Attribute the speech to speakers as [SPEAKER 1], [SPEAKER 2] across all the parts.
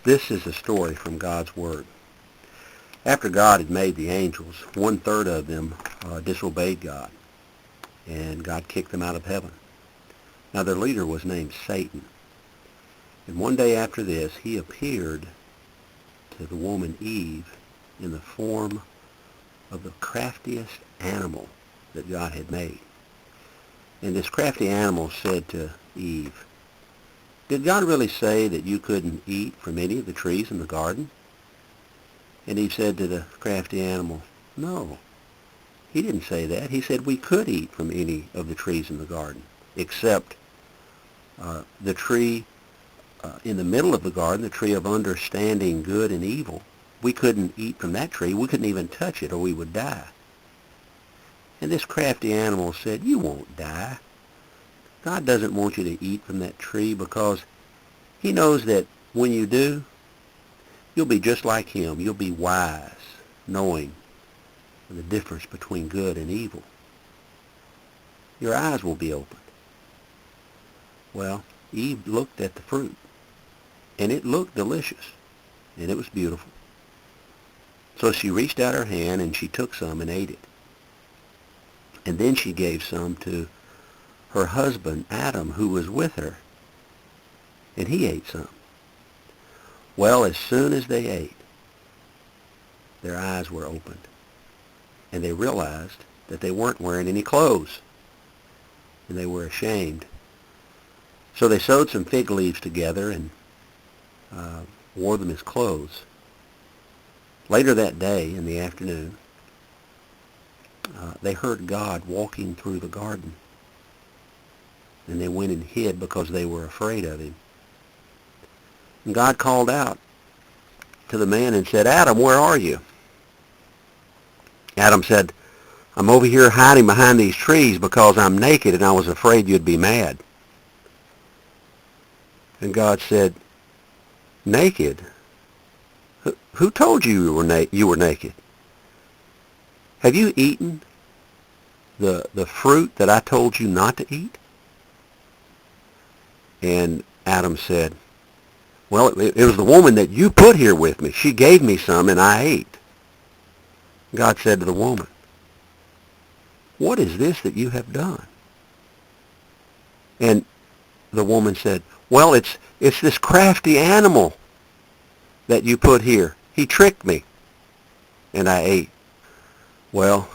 [SPEAKER 1] This is a story from God's Word. After God had made the angels, 1/3 of them disobeyed God, and God kicked them out of heaven. Now their leader was named Satan. And one day after this, he appeared to the woman Eve in the form of the craftiest animal that God had made. And this crafty animal said to Eve, "Did God really say that you couldn't eat from any of the trees in the garden?" And Eve said to the crafty animal, "No, he didn't say that. He said we could eat from any of the trees in the garden, except the tree in the middle of the garden, the tree of understanding good and evil. We couldn't eat from that tree. We couldn't even touch it or we would die." And this crafty animal said, "You won't die. God doesn't want you to eat from that tree because he knows that when you do, you'll be just like him. You'll be wise, knowing the difference between good and evil. Your eyes will be opened." Well, Eve looked at the fruit, and it looked delicious, and it was beautiful. So she reached out her hand, and she took some and ate it. And then she gave some to her husband, Adam, who was with her, and he ate some. Well, as soon as they ate, their eyes were opened, and they realized that they weren't wearing any clothes, and they were ashamed. So they sewed some fig leaves together and wore them as clothes. Later that day, in the afternoon, they heard God walking through the garden, and they went and hid because they were afraid of him. And God called out to the man and said, "Adam, where are you?" Adam said, "I'm over here hiding behind these trees because I'm naked and I was afraid you'd be mad." And God said, "Naked? Who told you you were naked? Have you eaten the fruit that I told you not to eat?" And Adam said, "Well, it was the woman that you put here with me. She gave me some and I ate." God said to the woman, "What is this that you have done?" And the woman said, "Well, it's this crafty animal that you put here. He tricked me, and I ate." Well,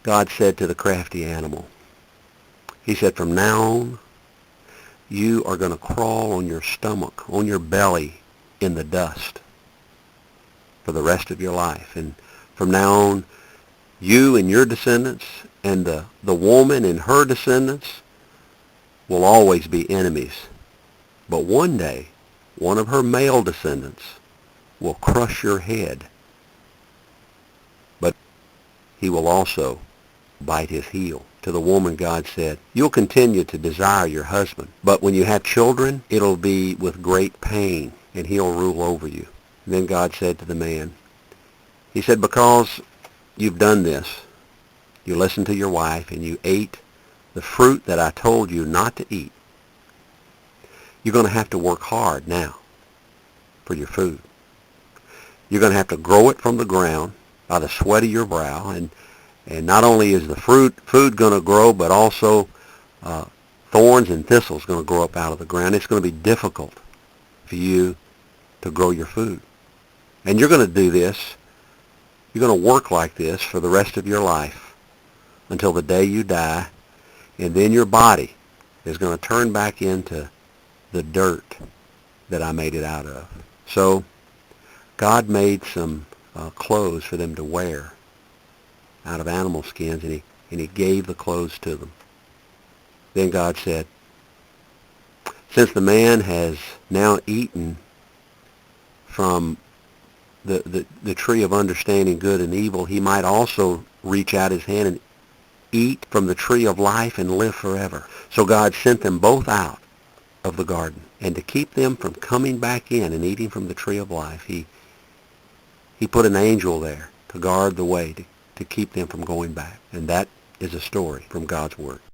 [SPEAKER 1] God said to the crafty animal, he said, "From now on, you are going to crawl on your stomach, on your belly, in the dust for the rest of your life. And from now on, you and your descendants and the woman and her descendants will always be enemies. But one day, one of her male descendants will crush your head, but he will also bite his heel." To the woman, God said, "You'll continue to desire your husband, but when you have children, it'll be with great pain, and he'll rule over you." And then God said to the man, he said, "Because you've done this, you listened to your wife, and you ate the fruit that I told you not to eat, you're going to have to work hard now for your food. You're going to have to grow it from the ground by the sweat of your brow, and not only is the food going to grow, but also thorns and thistles going to grow up out of the ground. It's going to be difficult for you to grow your food. And you're going to do this. You're going to work like this for the rest of your life until the day you die, and then your body is going to turn back into the dirt that I made it out of." So God made some clothes for them to wear out of animal skins, and he gave the clothes to them. Then God said, "Since the man has now eaten from the tree of understanding good and evil, he might also reach out his hand and eat from the tree of life and live forever." So God sent them both out of the garden, and to keep them from coming back in and eating from the tree of life, he put an angel there to guard the way, to keep them from going back. And that is a story from God's Word.